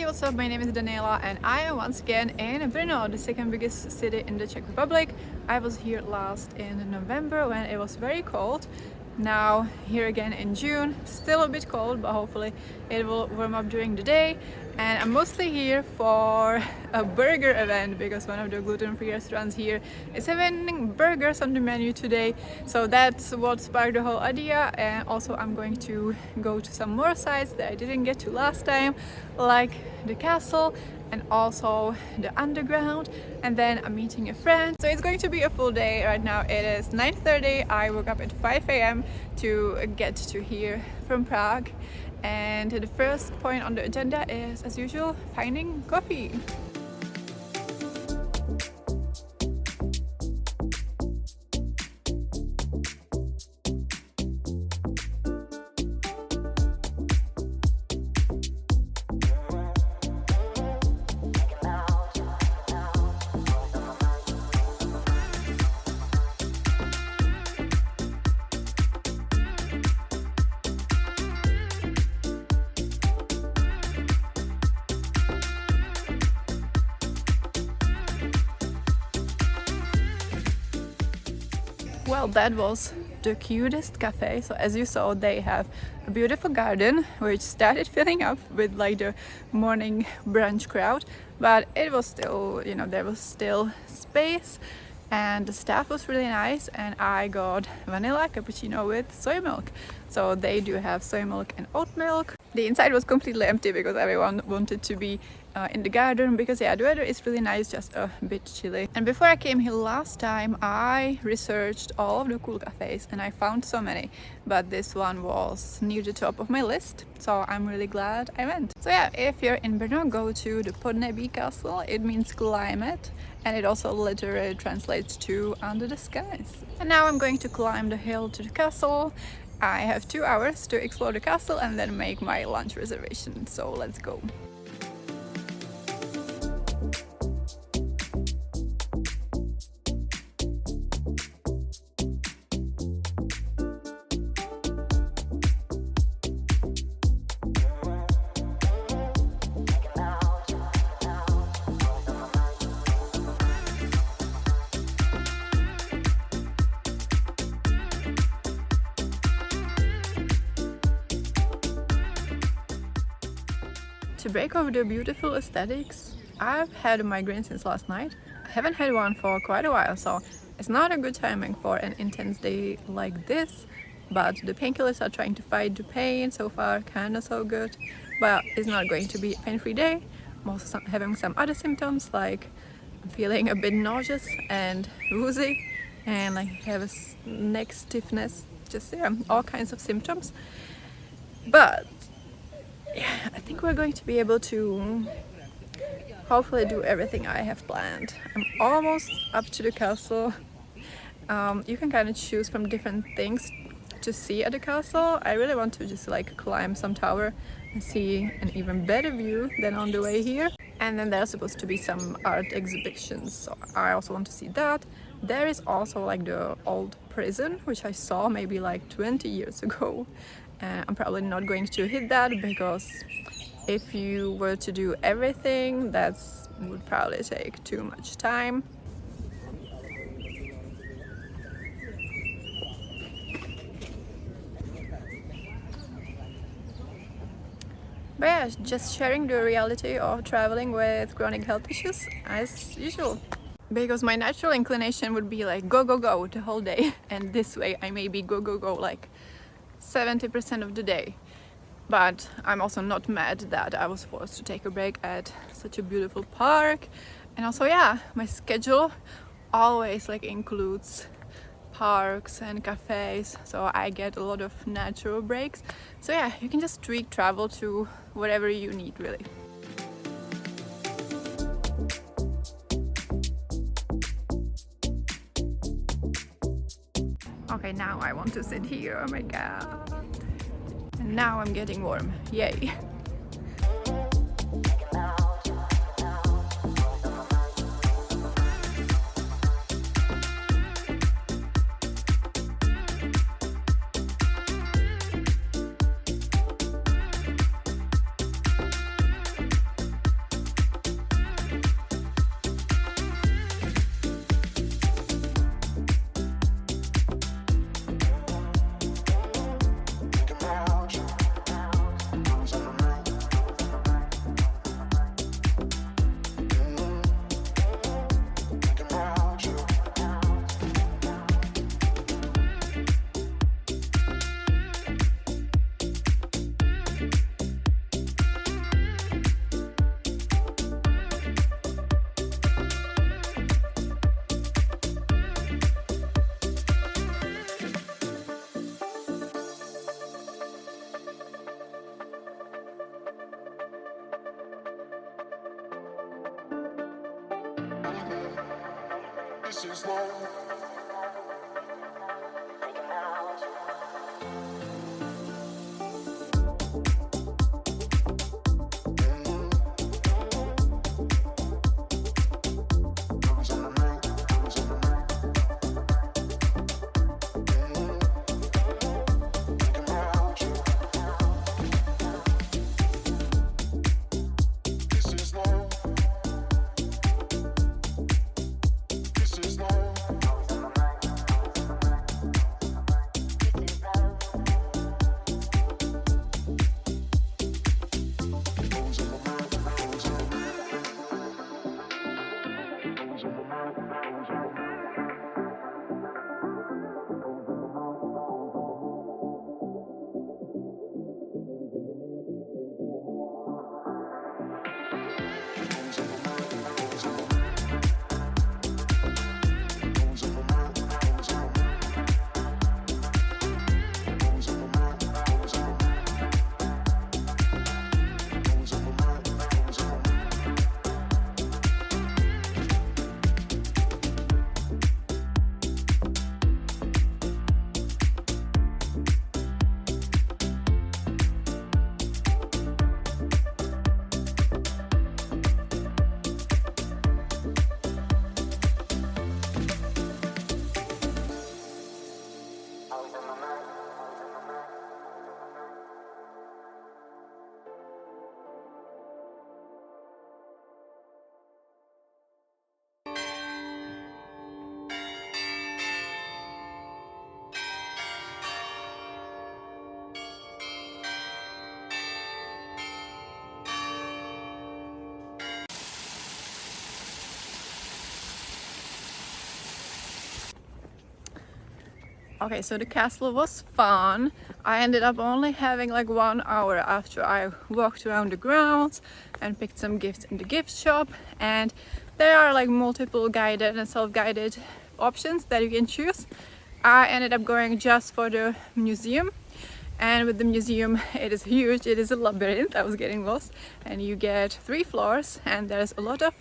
what's up? My name is Daniela and I am once again in Brno, the second biggest city in the Czech Republic. I was here last in November when it was very cold. Now here again in June, still a bit cold, but hopefully it will warm up during the day. And I'm mostly here for a burger event because one of the gluten-free restaurants here is having burgers on the menu today. So that's what sparked the whole idea. And also I'm going to go to some more sites that I didn't get to last time, like the castle and also the underground, and then I'm meeting a friend. So it's going to be a full day. Right now it is 9:30. I woke up at 5 a.m. to get to here from Prague, and the first point on the agenda is, as usual, finding coffee. Well, that was the cutest cafe. So as you saw, they have a beautiful garden which started filling up with like the morning brunch crowd, but it was still, there was still space, and the staff was really nice, and I got vanilla cappuccino with soy milk. So they do have soy milk and oat milk. The inside was completely empty because everyone wanted to be in the garden because the weather is really nice, just a bit chilly. And before I came here last time, I researched all of the cool cafes and I found so many, but this one was near the top of my list, so I'm really glad I went. So yeah, if you're in Brno, go to the Podnebí castle. It means climate, and it also literally translates to under the skies. And now I'm going to climb the hill to the castle. I have 2 hours to explore the castle and then make my lunch reservation, so let's go. To break off the beautiful aesthetics, I've had a migraine since last night. I haven't had one for quite a while, so it's not a good timing for an intense day like this, but the painkillers are trying to fight the pain. So far, kinda so good, but it's not going to be a pain-free day. I'm also having some other symptoms, like I'm feeling a bit nauseous and woozy, and I have a neck stiffness, just all kinds of symptoms. But yeah, I think we're going to be able to hopefully do everything I have planned. I'm almost up to the castle. You can kind of choose from different things to see at the castle. I really want to just like climb some tower and see an even better view than on the way here. And then there's supposed to be some art exhibitions, so I also want to see that. There is also like the old prison, which I saw maybe like 20 years ago. I'm probably not going to hit that because if you were to do everything, that would probably take too much time. But yeah, just sharing the reality of traveling with chronic health issues as usual. Because my natural inclination would be like go, go, go the whole day, and this way I maybe go, go, go like 70% of the day. But I'm also not mad that I was forced to take a break at such a beautiful park. And also, yeah, my schedule always like includes parks and cafes, so I get a lot of natural breaks. So yeah, you can just tweak travel to whatever you need, really. Okay, now I want to sit here, oh my god. And now I'm getting warm, yay. Okay, so the castle was fun. I ended up only having like 1 hour after I walked around the grounds and picked some gifts in the gift shop, and there are like multiple guided and self-guided options that you can choose. I ended up going just for the museum, and with the museum it is huge, it is a labyrinth. I was getting lost, and you get 3 floors and there's a lot of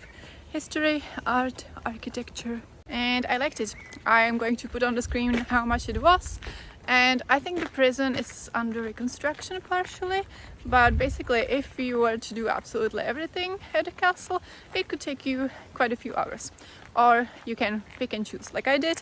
history, art, architecture, and I liked it. I am going to put on the screen how much it was, and I think the prison is under reconstruction partially, but basically if you were to do absolutely everything at the castle it could take you quite a few hours, or you can pick and choose like I did.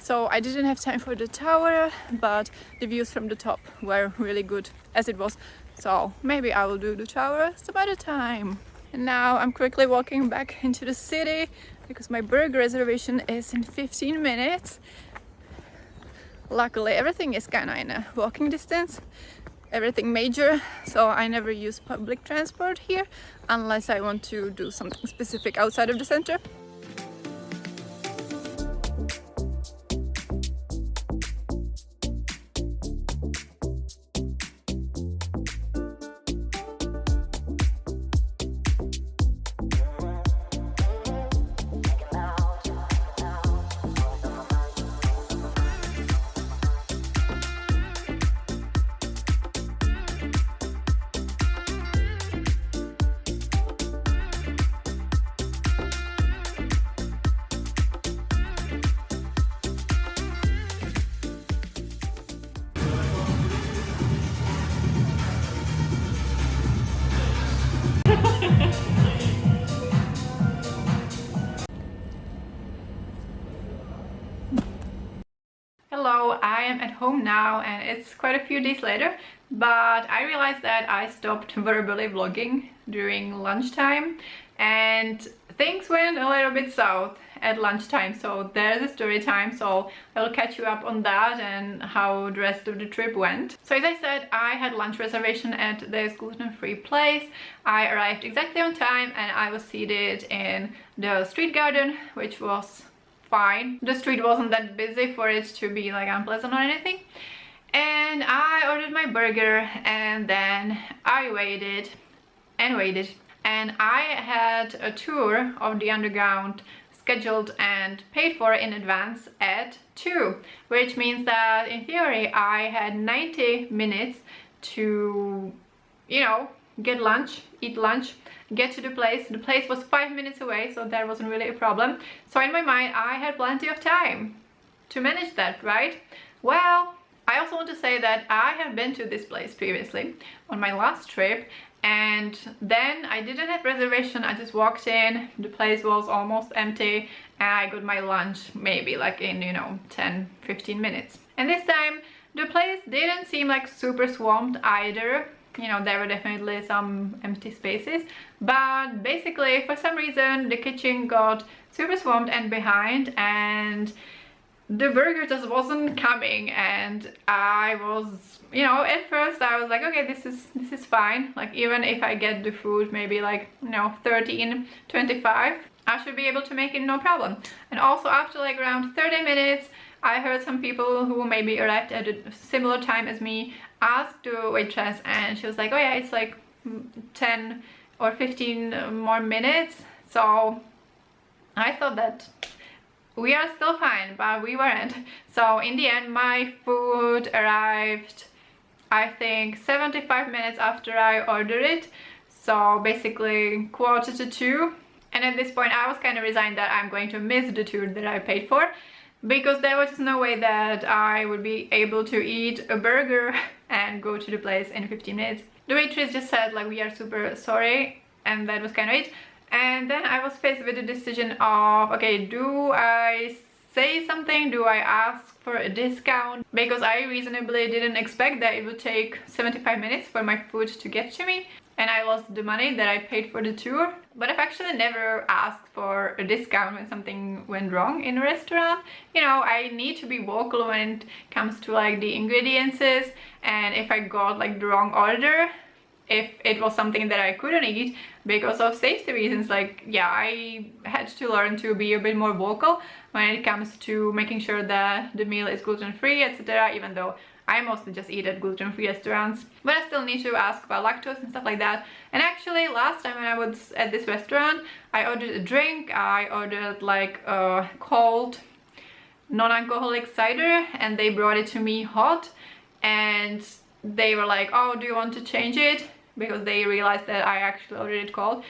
So I didn't have time for the tower, but the views from the top were really good as it was, so maybe I will do the tower some other time. And now I'm quickly walking back into the city because my burger reservation is in 15 minutes. Luckily everything is kind of in a walking distance, everything major, so I never use public transport here unless I want to do something specific outside of the center. Hello, I am at home now and it's quite a few days later, but I realized that I stopped verbally vlogging during lunchtime and things went a little bit south at lunchtime, so there's a story time, so I'll catch you up on that and how the rest of the trip went. So as I said, I had lunch reservation at this gluten-free place. I arrived exactly on time and I was seated in the street garden, which was fine. The street wasn't that busy for it to be like unpleasant or anything. And I ordered my burger and then I waited and waited. And I had a tour of the underground scheduled and paid for in advance at 2, which means that in theory I had 90 minutes to, you know, get lunch, eat lunch, get to the place. The place was 5 minutes away, so that wasn't really a problem. So in my mind, I had plenty of time to manage that, right? Well, I also want to say that I have been to this place previously on my last trip, and then I didn't have reservation. I just walked in, the place was almost empty, and I got my lunch maybe like in, you know, 10-15 minutes. And this time the place didn't seem like super swamped either. You know, there were definitely some empty spaces, but basically for some reason the kitchen got super swamped and behind, and the burger just wasn't coming. And I was, you know, at first I was like, okay, this is fine, like even if I get the food maybe like, you know, 13:25, I should be able to make it no problem. And also after like around 30 minutes I heard some people who maybe arrived at a similar time as me ask the waitress, and she was like, oh yeah, it's like 10 or 15 more minutes. So I thought that we are still fine, but we weren't. So in the end my food arrived, I think 75 minutes after I ordered it, so basically 1:45. And at this point I was kind of resigned that I'm going to miss the tour that I paid for, because there was just no way that I would be able to eat a burger and go to the place in 15 minutes. The waitress just said like, we are super sorry, and that was kind of it. And then I was faced with the decision of, okay, do I say something? Do I ask for a discount? Because I reasonably didn't expect that it would take 75 minutes for my food to get to me, and I lost the money that I paid for the tour. But I've actually never asked for a discount when something went wrong in a restaurant. You know, I need to be vocal when it comes to like the ingredients, and if I got like the wrong order, if it was something that I couldn't eat because of safety reasons, like, yeah, I had to learn to be a bit more vocal when it comes to making sure that the meal is gluten-free, etc., even though I mostly just eat at gluten-free restaurants. But I still need to ask about lactose and stuff like that. And actually last time when I was at this restaurant, I ordered a drink. I ordered like a cold non-alcoholic cider, and they brought it to me hot, and they were like, oh, do you want to change it? Because they realized that I actually ordered it cold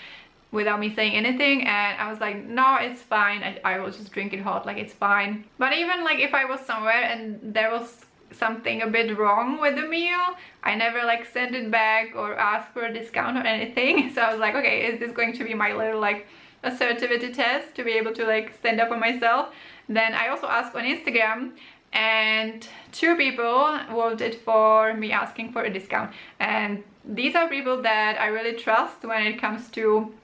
without me saying anything, and I was like, no, it's fine, I will just drink it hot, like it's fine. But even like if I was somewhere and there was something a bit wrong with the meal, I never like sent it back or asked for a discount or anything. So I was like, okay, is this going to be my little like assertivity test to be able to like stand up for myself? Then I also asked on Instagram, and 2 people voted for me asking for a discount, and these are people that I really trust when it comes to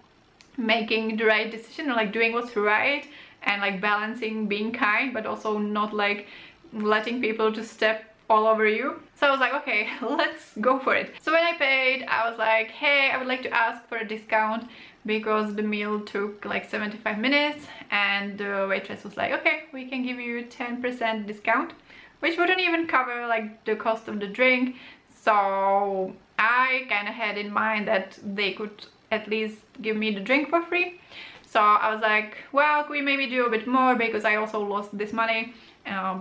making the right decision, or like doing what's right, and like balancing being kind but also not like letting people to step all over you. So I was like, okay, let's go for it. So when I paid, I was like, hey, I would like to ask for a discount because the meal took like 75 minutes, and the waitress was like, okay, we can give you 10% discount, which wouldn't even cover like the cost of the drink. So I kind of had in mind that they could at least give me the drink for free. So I was like, well, could we maybe do a bit more, because I also lost this money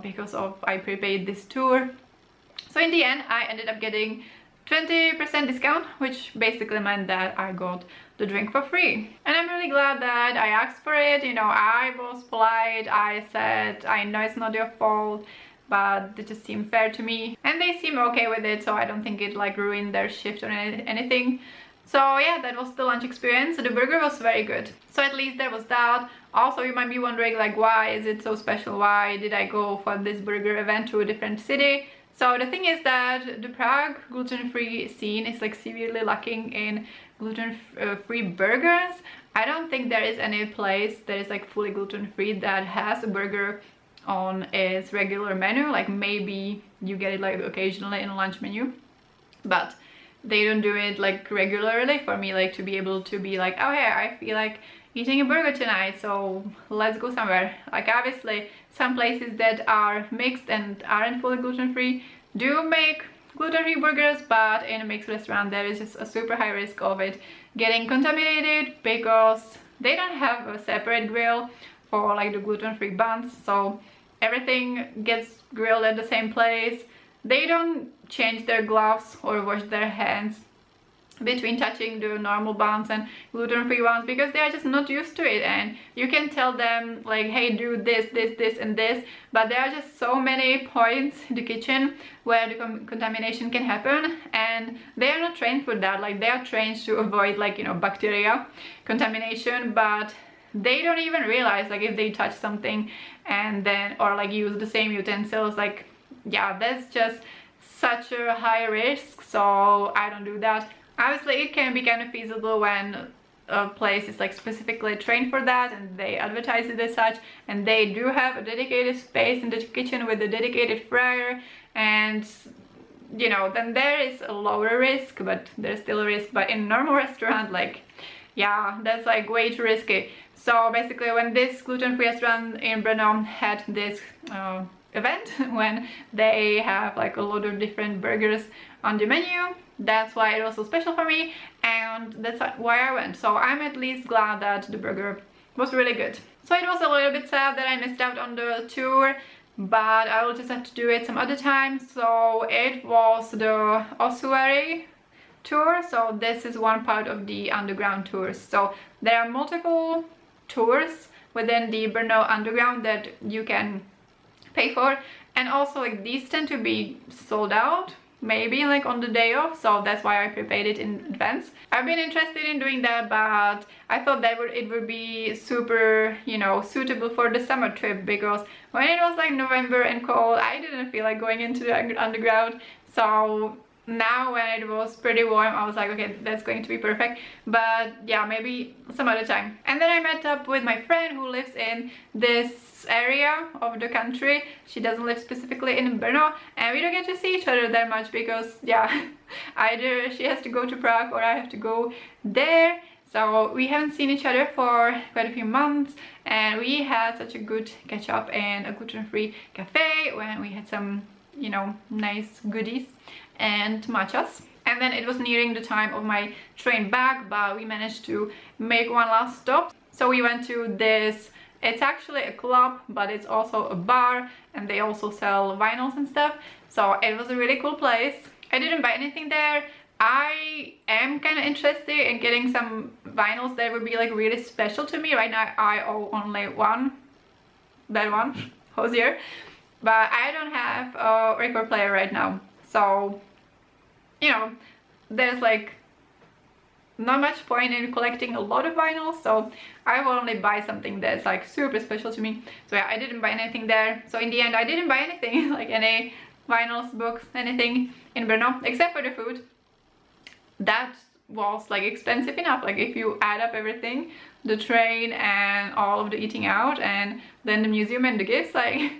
because of I prepaid this tour. So in the end I ended up getting 20% discount, which basically meant that I got the drink for free. And I'm really glad that I asked for it. You know, I was polite, I said, I know it's not your fault, but it just seemed fair to me, and they seem okay with it, so I don't think it like ruined their shift or anything. So yeah, that was the lunch experience. The burger was very good, so at least there was that. Also, you might be wondering like, why is it so special? Why did I go for this burger event to a different city? So the thing is that the Prague gluten-free scene is like severely lacking in gluten-free burgers. I don't think there is any place that is like fully gluten-free that has a burger on its regular menu. Like maybe you get it like occasionally in a lunch menu, but they don't do it like regularly for me like to be able to be like, oh yeah, I feel like eating a burger tonight, so let's go somewhere. Like obviously some places that are mixed and aren't fully gluten-free do make gluten-free burgers, but in a mixed restaurant there is just a super high risk of it getting contaminated because they don't have a separate grill for like the gluten-free buns, so everything gets grilled at the same place. They don't change their gloves or wash their hands between touching the normal buns and gluten-free ones, because they are just not used to it. And you can tell them like, hey, do this, this, this and this, but there are just so many points in the kitchen where the contamination can happen, and they are not trained for that. Like, they are trained to avoid, like, you know, bacteria contamination, but they don't even realize, like, if they touch something and then, or like use the same utensils, like, yeah, that's just such a high risk. So I don't do that. Obviously, it can be kind of feasible when a place is like specifically trained for that and they advertise it as such, and they do have a dedicated space in the kitchen with a dedicated fryer, and you know, then there is a lower risk, but there's still a risk. But in a normal restaurant, like, yeah, that's like way too risky. So basically, when this gluten-free restaurant in Brno had this event when they have like a lot of different burgers on the menu, that's why it was so special for me, and that's why I went. So I'm at least glad that the burger was really good. So it was a little bit sad that I missed out on the tour, but I will just have to do it some other time. So it was the ossuary tour. So this is one part of the underground tours. So there are multiple tours within the Brno underground that you can pay for, and also like these tend to be sold out maybe like on the day off, so that's why I prepaid it in advance. I've been interested in doing that, but I thought that it would be super, you know, suitable for the summer trip, because when it was like November and cold, I didn't feel like going into the underground. So now when it was pretty warm, I was like, okay, that's going to be perfect. But yeah, maybe some other time. And then I met up with my friend who lives in this area of the country. She doesn't live specifically in Brno, and we don't get to see each other that much because, yeah, either she has to go to Prague or I have to go there. So we haven't seen each other for quite a few months, and we had such a good catch up in a gluten-free cafe when we had some, you know, nice goodies and matchas. And then it was nearing the time of my train back, but we managed to make one last stop. So we went to this, it's actually a club, but it's also a bar, and they also sell vinyls and stuff. So it was a really cool place. I didn't buy anything there. I am kind of interested in getting some vinyls that would be like really special to me. Right now I own only one, that one, Hosier, but I don't have a record player right now. So, you know, there's like not much point in collecting a lot of vinyls, so I will only buy something that's like super special to me. So yeah, I didn't buy anything there. So in the end, I didn't buy anything, like any vinyls, books, anything in Brno, except for the food. That was like expensive enough. Like if you add up everything, the train and all of the eating out and then the museum and the gifts, like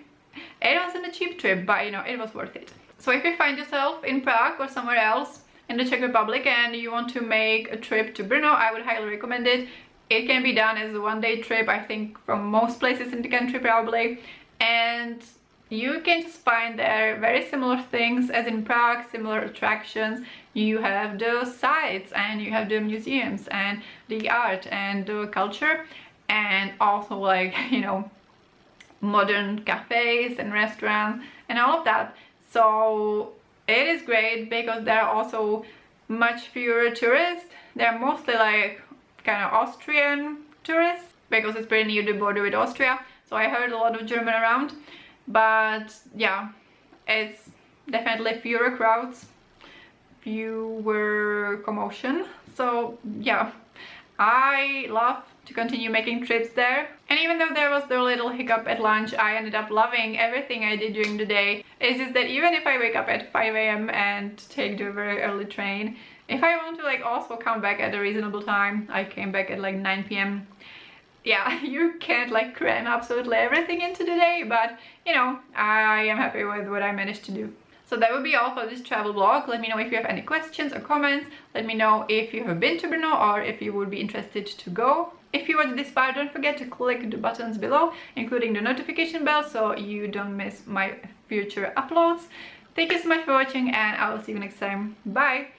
it wasn't a cheap trip, but you know, it was worth it. So if you find yourself in Prague or somewhere else in the Czech Republic and you want to make a trip to Brno, I would highly recommend it. It can be done as a one-day trip, I think, from most places in the country probably, and you can just find there very similar things as in Prague, similar attractions. You have the sites and you have the museums and the art and the culture, and also like, you know, modern cafes and restaurants and all of that. So it is great because there are also much fewer tourists. They're mostly like kind of Austrian tourists because it's pretty near the border with Austria. So I heard a lot of German around, but yeah, it's definitely fewer crowds, fewer commotion. So yeah, I love to continue making trips there. And even though there was the little hiccup at lunch, I ended up loving everything I did during the day. It's just that even if I wake up at 5 AM and take the very early train, if I want to like also come back at a reasonable time, I came back at like 9 PM. Yeah, you can't like cram absolutely everything into the day, but you know, I am happy with what I managed to do. So that would be all for this travel vlog. Let me know if you have any questions or comments. Let me know if you have been to Brno or if you would be interested to go. If you watched this far, don't forget to click the buttons below, including the notification bell, so you don't miss my future uploads. Thank you so much for watching, and I will see you next time. Bye!